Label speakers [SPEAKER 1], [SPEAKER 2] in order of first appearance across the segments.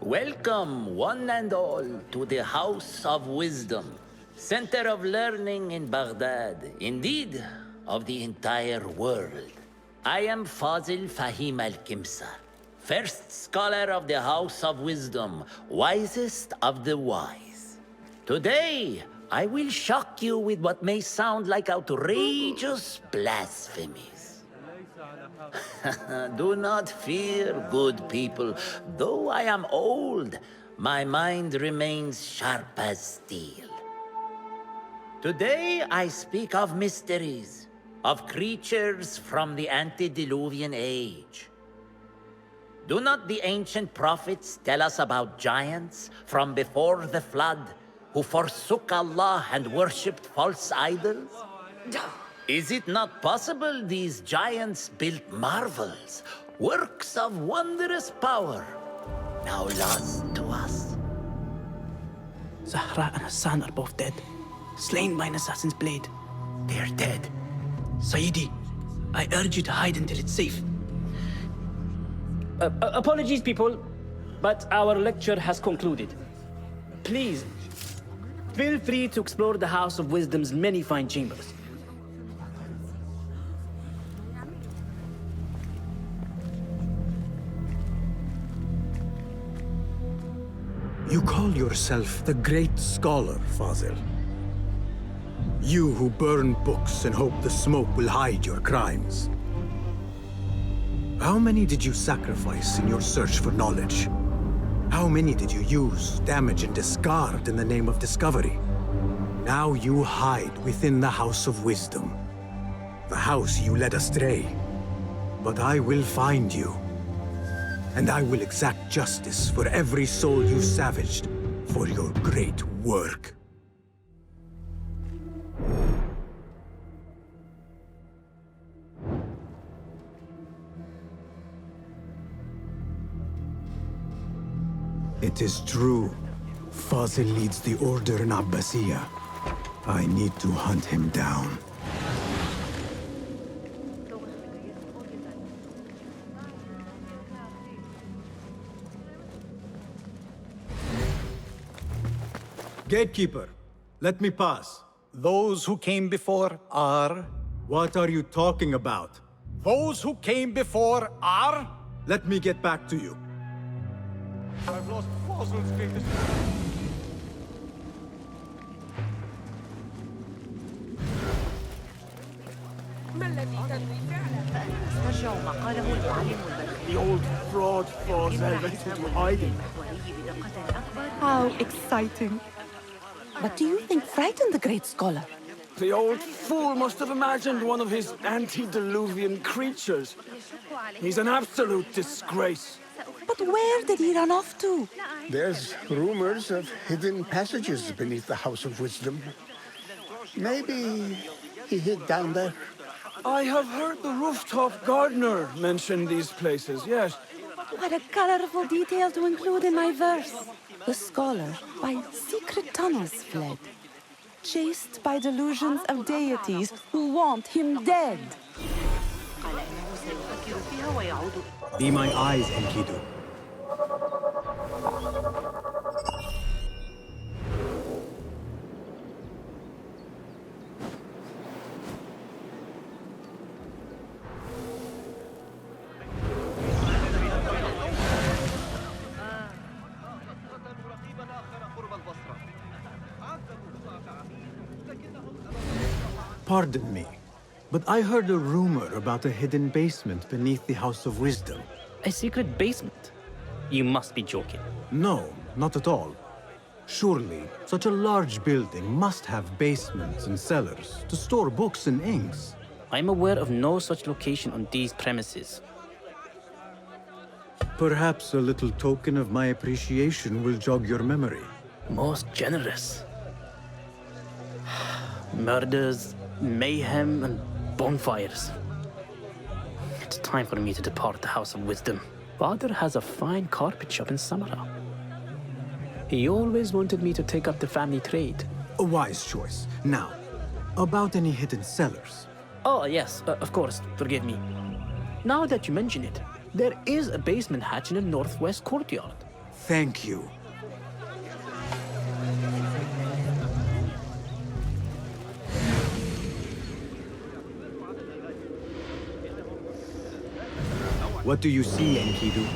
[SPEAKER 1] Welcome, one and all, to the House of Wisdom, center of learning in Baghdad, indeed, of the entire world. I am Fazil Fahim al-Kimsa, first scholar of the House of Wisdom, wisest of the wise. Today, I will shock you with what may sound like outrageous blasphemies. Do not fear, good people. Though I am old, my mind remains sharp as steel. Today I speak of mysteries, of creatures from the antediluvian age. Do not the ancient prophets tell us about giants from before the flood who forsook Allah and worshipped false idols? Is it not possible these giants built marvels, works of wondrous power, now lost to us?
[SPEAKER 2] Zahra and Hassan are both dead, slain by an assassin's blade.
[SPEAKER 1] They're dead.
[SPEAKER 2] Sayyidi, I urge you to hide until it's safe.
[SPEAKER 3] Apologies, people, but our lecture has concluded. Please, feel free to explore the House of Wisdom's many fine chambers.
[SPEAKER 4] You call yourself the great scholar, Fazil. You who burn books and hope the smoke will hide your crimes. How many did you sacrifice in your search for knowledge? How many did you use, damage, and discard in the name of discovery? Now you hide within the House of Wisdom, the house you led astray. But I will find you. And I will exact justice for every soul you savaged for your great work. It is true. Fazil leads the order in Abbasiyah. I need to hunt him down. Gatekeeper, let me pass.
[SPEAKER 5] Those who came before are...
[SPEAKER 4] What are you talking about?
[SPEAKER 5] Those who came before are...
[SPEAKER 4] Let me get back to you.
[SPEAKER 5] I've lost Fazil's greatest...
[SPEAKER 2] The old fraud Fazil went into hiding.
[SPEAKER 6] How exciting. What do you think frightened the great scholar?
[SPEAKER 2] The old fool must have imagined one of his antediluvian creatures. He's an absolute disgrace.
[SPEAKER 6] But where did he run off to?
[SPEAKER 7] There's rumors of hidden passages beneath the House of Wisdom. Maybe he hid down there.
[SPEAKER 2] I have heard the rooftop gardener mention these places, yes.
[SPEAKER 6] What a colorful detail to include in my verse. The scholar by secret tunnels fled, chased by delusions of deities who want him dead.
[SPEAKER 4] Be my eyes, Enkidu. Pardon me, but I heard a rumor about a hidden basement beneath the House of Wisdom.
[SPEAKER 3] A secret basement? You must be joking.
[SPEAKER 4] No, not at all. Surely, such a large building must have basements and cellars to store books and inks.
[SPEAKER 3] I'm aware of no such location on these premises.
[SPEAKER 4] Perhaps a little token of my appreciation will jog your memory.
[SPEAKER 3] Most generous. Murders, mayhem, and bonfires. It's time for me to depart the House of Wisdom. Father has a fine carpet shop in Samara. He always wanted me to take up the family trade.
[SPEAKER 4] A wise choice. Now, about any hidden cellars.
[SPEAKER 3] Oh, yes, of course, forgive me. Now that you mention it, there is a basement hatch in the northwest courtyard.
[SPEAKER 4] Thank you. What do you see, Enkidu?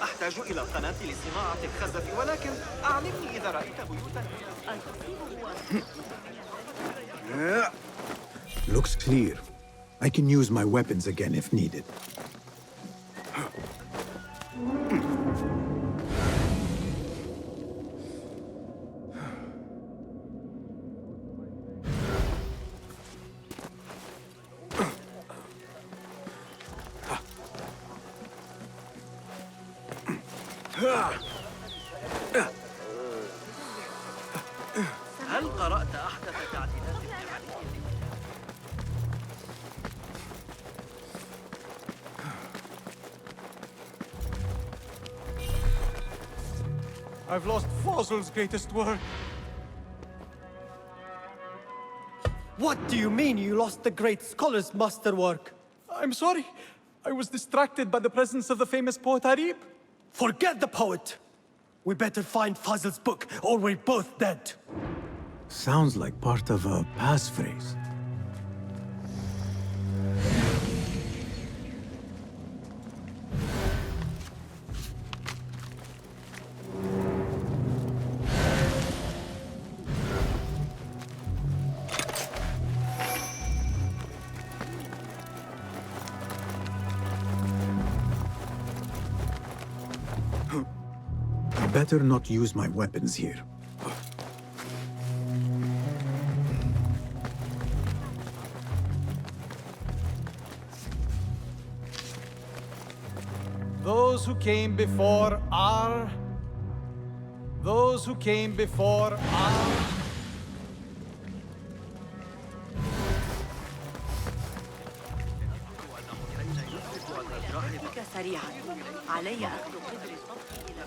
[SPEAKER 8] أحتاج إلى القناة لصناعة الخزف، ولكن أعلمني إذا رأيت بيوتا.
[SPEAKER 4] Looks clear. I can use my weapons again if needed.
[SPEAKER 8] هل قرأت أحدث تعديلات التحاليل؟
[SPEAKER 5] I've lost Fazil's greatest work.
[SPEAKER 9] What do you mean you lost the great scholar's masterwork?
[SPEAKER 5] I'm sorry. I was distracted by the presence of the famous poet Arib.
[SPEAKER 9] Forget the poet! We better find Fazil's book, or we're both dead.
[SPEAKER 4] Sounds like part of a passphrase. Better not use my weapons here.
[SPEAKER 5] Those who came before are... Those who came before are...
[SPEAKER 6] سريعا علي أخذ قدر صوتي إلى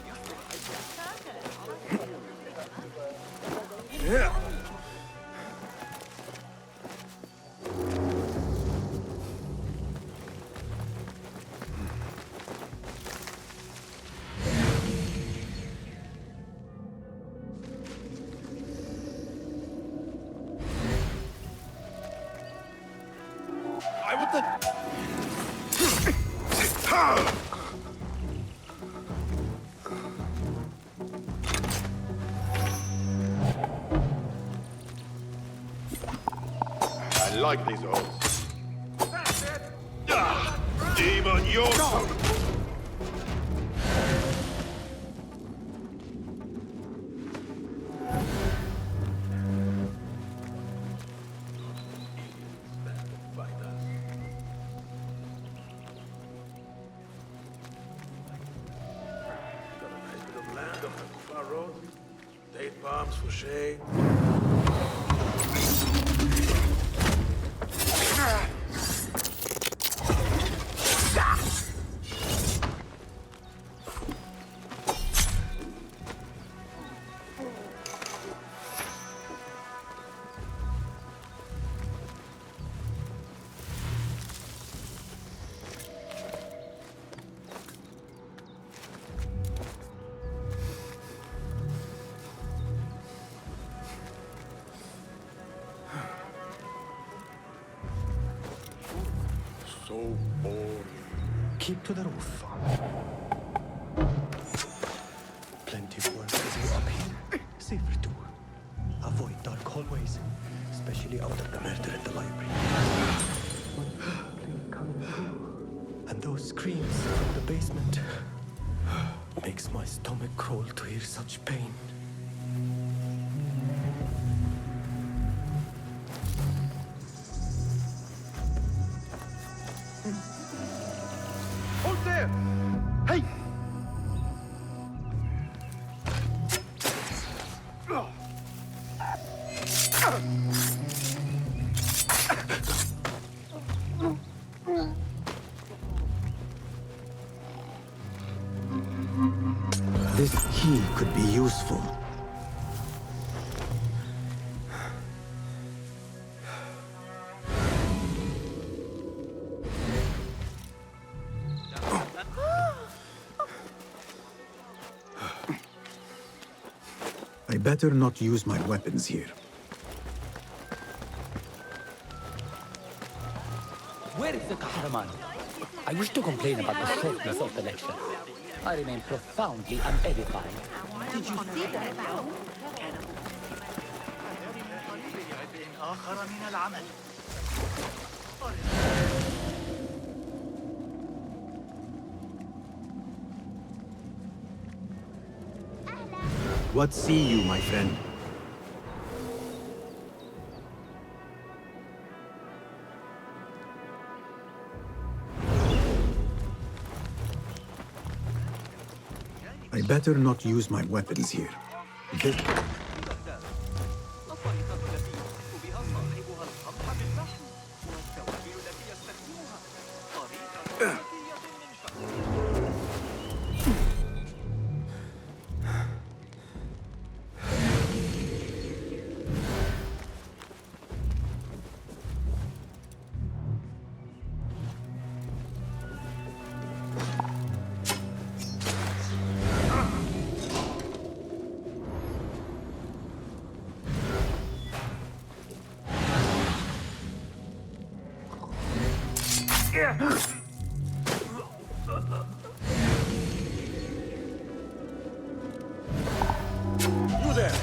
[SPEAKER 10] I like these odds. Demon, you're...
[SPEAKER 2] Date bombs for shade.
[SPEAKER 10] So boring.
[SPEAKER 9] Keep to the roof. Plenty of work to do up here. Safer too. Avoid dark hallways, especially after the murder at the library. And those screams from the basement makes my stomach crawl to hear such pain.
[SPEAKER 10] Hold there! Hey!
[SPEAKER 4] key could be useful. I better not use my weapons here.
[SPEAKER 11] Where is the Kahraman? I wish to complain about the shortness of the lecture. I remain profoundly unedified.
[SPEAKER 12] Did you see that?
[SPEAKER 4] What see you, my friend? I better not use my weapons here.
[SPEAKER 2] You there!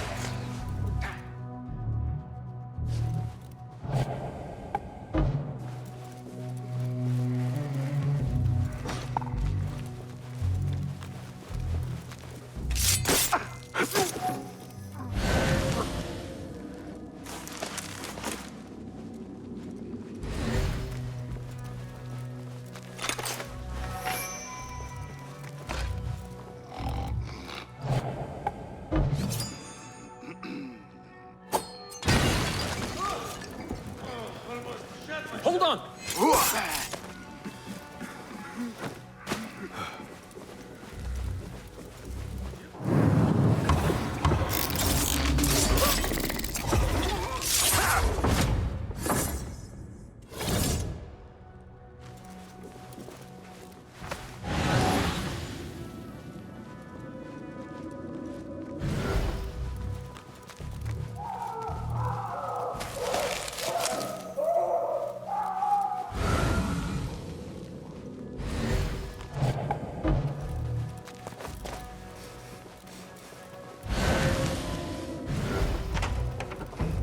[SPEAKER 11] Hold on!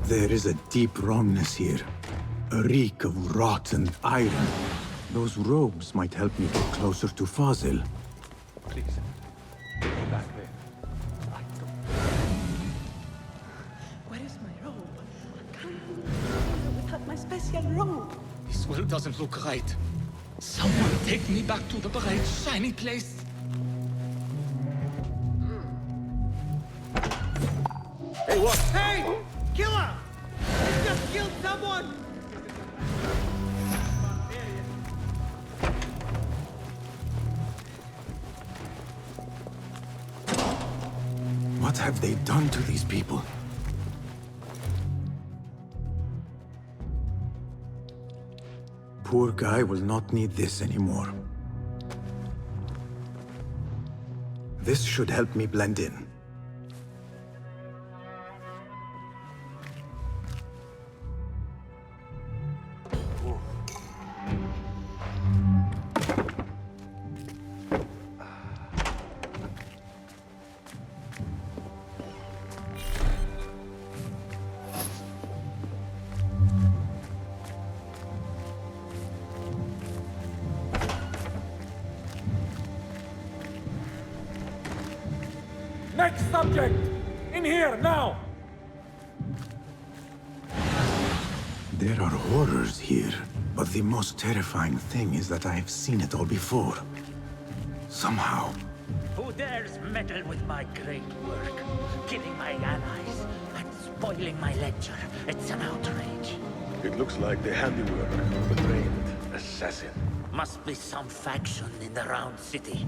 [SPEAKER 4] There is a deep wrongness here. A reek of rotten iron. Those robes might help me get closer to Fazil.
[SPEAKER 9] Please, take me back there.
[SPEAKER 6] Where is my robe? I can't go without my special robe.
[SPEAKER 11] This world doesn't look right. Someone take me back to the bright, shiny place.
[SPEAKER 2] Hey, what?
[SPEAKER 5] Hey! Killer! You just killed someone!
[SPEAKER 4] What have they done to these people? Poor guy will not need this anymore. This should help me blend in.
[SPEAKER 2] Next subject! In here, now!
[SPEAKER 4] There are horrors here, but the most terrifying thing is that I have seen it all before. Somehow.
[SPEAKER 1] Who dares meddle with my great work? Killing my allies and spoiling my lecture. It's an outrage.
[SPEAKER 10] It looks like the handiwork of the trained assassin.
[SPEAKER 1] Must be some faction in the Round City.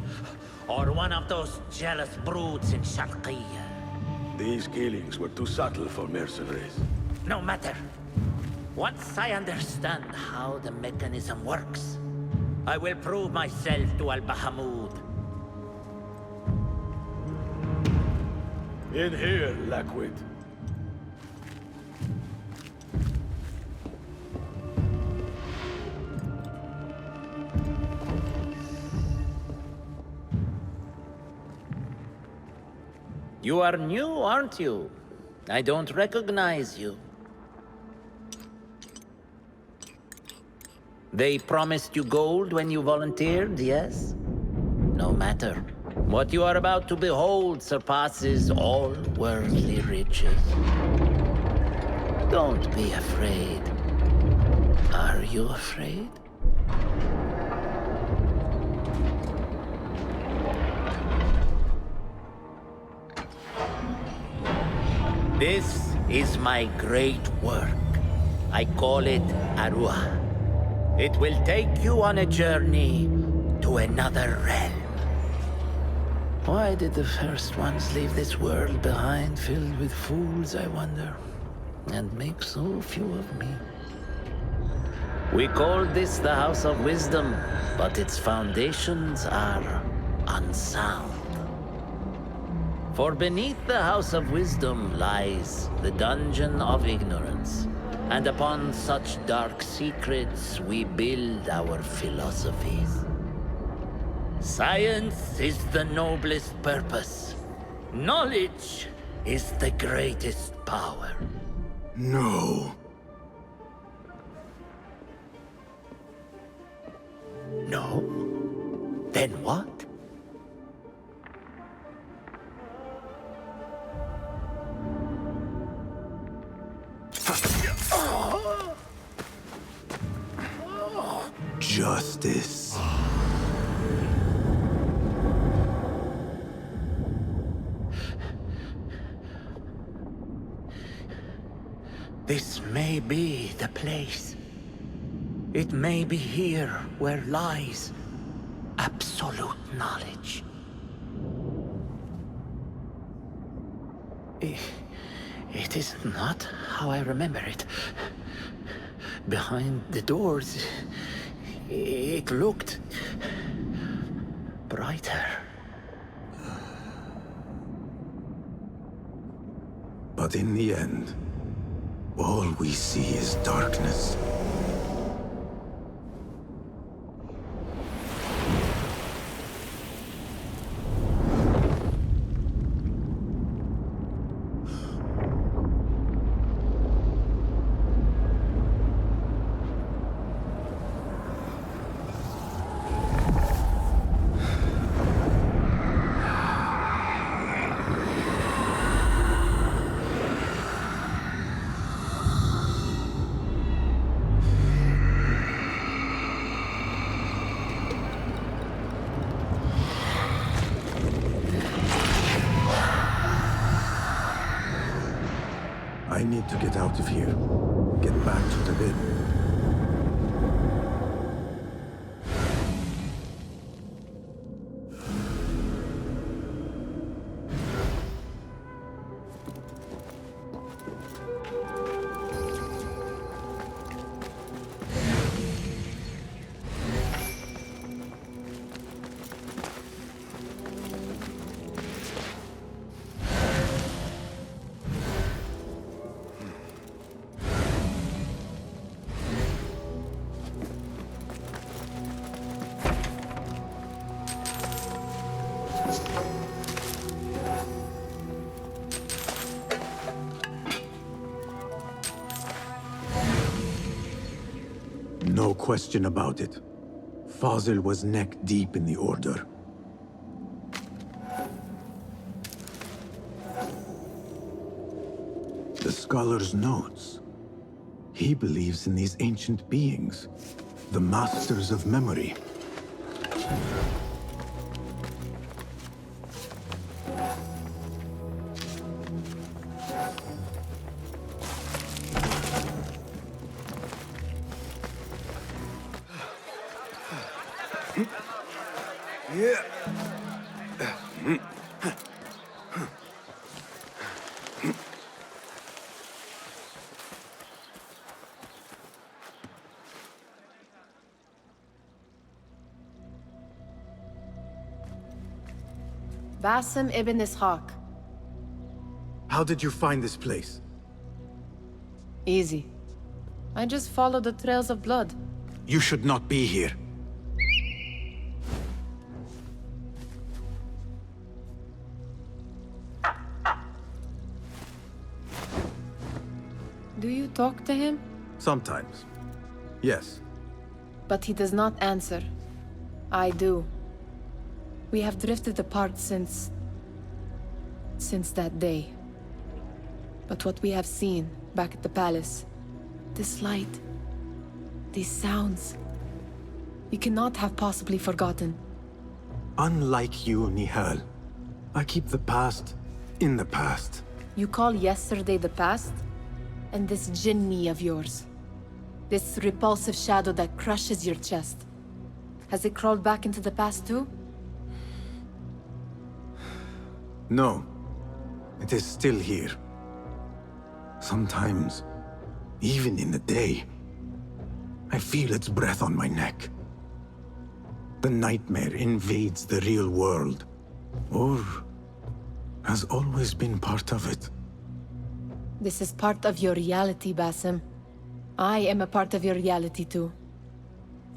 [SPEAKER 1] Or one of those jealous broods in Sharqiyya.
[SPEAKER 10] These killings were too subtle for mercenaries.
[SPEAKER 1] No matter. Once I understand how the mechanism works, I will prove myself to Al-Bahamud.
[SPEAKER 10] In here, Lackwit.
[SPEAKER 1] You are new, aren't you? I don't recognize you. They promised you gold when you volunteered, yes? No matter. What you are about to behold surpasses all worldly riches. Don't be afraid. Are you afraid? This is my great work. I call it Arua. It will take you on a journey to another realm. Why did the first ones leave this world behind, filled with fools, I wonder, and make so few of me? We called this the House of Wisdom, but its foundations are unsound. For beneath the House of Wisdom lies the Dungeon of Ignorance, and upon such dark secrets we build our philosophies. Science is the noblest purpose. Knowledge is the greatest power.
[SPEAKER 4] No.
[SPEAKER 1] No? Then what?
[SPEAKER 4] Justice.
[SPEAKER 1] This may be the place. It may be here where lies absolute knowledge. It is not how I remember it. Behind the doors, it looked brighter.
[SPEAKER 4] But in the end, all we see is darkness. I need to get out of here. Get back to the bin. No question about it. Fazil was neck deep in the Order. The scholar's notes. He believes in these ancient beings, the masters of memory. Yeah.
[SPEAKER 12] Basim ibn Ishaq.
[SPEAKER 4] How did you find this place?
[SPEAKER 12] Easy. I just followed the trails of blood.
[SPEAKER 4] You should not be here.
[SPEAKER 12] Do you talk to him?
[SPEAKER 4] Sometimes. Yes.
[SPEAKER 12] But he does not answer. I do. We have drifted apart since that day. But what we have seen back at the palace, this light, these sounds, we cannot have possibly forgotten.
[SPEAKER 4] Unlike you, Nihal, I keep the past in the past.
[SPEAKER 12] You call yesterday the past? And this jinni of yours, this repulsive shadow that crushes your chest, has it crawled back into the past too?
[SPEAKER 4] No. It is still here. Sometimes, even in the day, I feel its breath on my neck. The nightmare invades the real world, or has always been part of it.
[SPEAKER 12] This is part of your reality, Basim. I am a part of your reality too.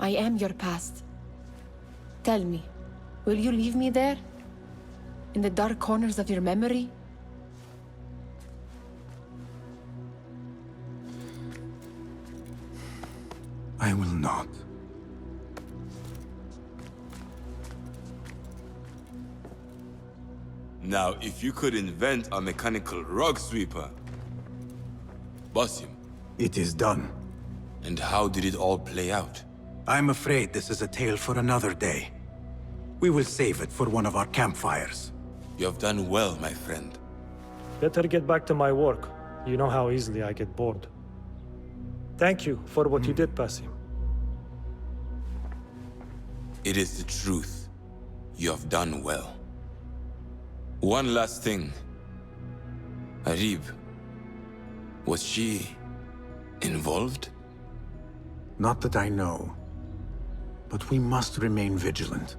[SPEAKER 12] I am your past. Tell me, will you leave me there? In the dark corners of your memory?
[SPEAKER 4] I will not.
[SPEAKER 13] Now, if you could invent a mechanical rug sweeper, Basim.
[SPEAKER 4] It is done.
[SPEAKER 13] And how did it all play out?
[SPEAKER 4] I'm afraid this is a tale for another day. We will save it for one of our campfires.
[SPEAKER 13] You have done well, my friend.
[SPEAKER 14] Better get back to my work. You know how easily I get bored. Thank you for what you did, Basim.
[SPEAKER 13] It is the truth. You have done well. One last thing. Arib, was she involved?
[SPEAKER 4] Not that I know. But we must remain vigilant.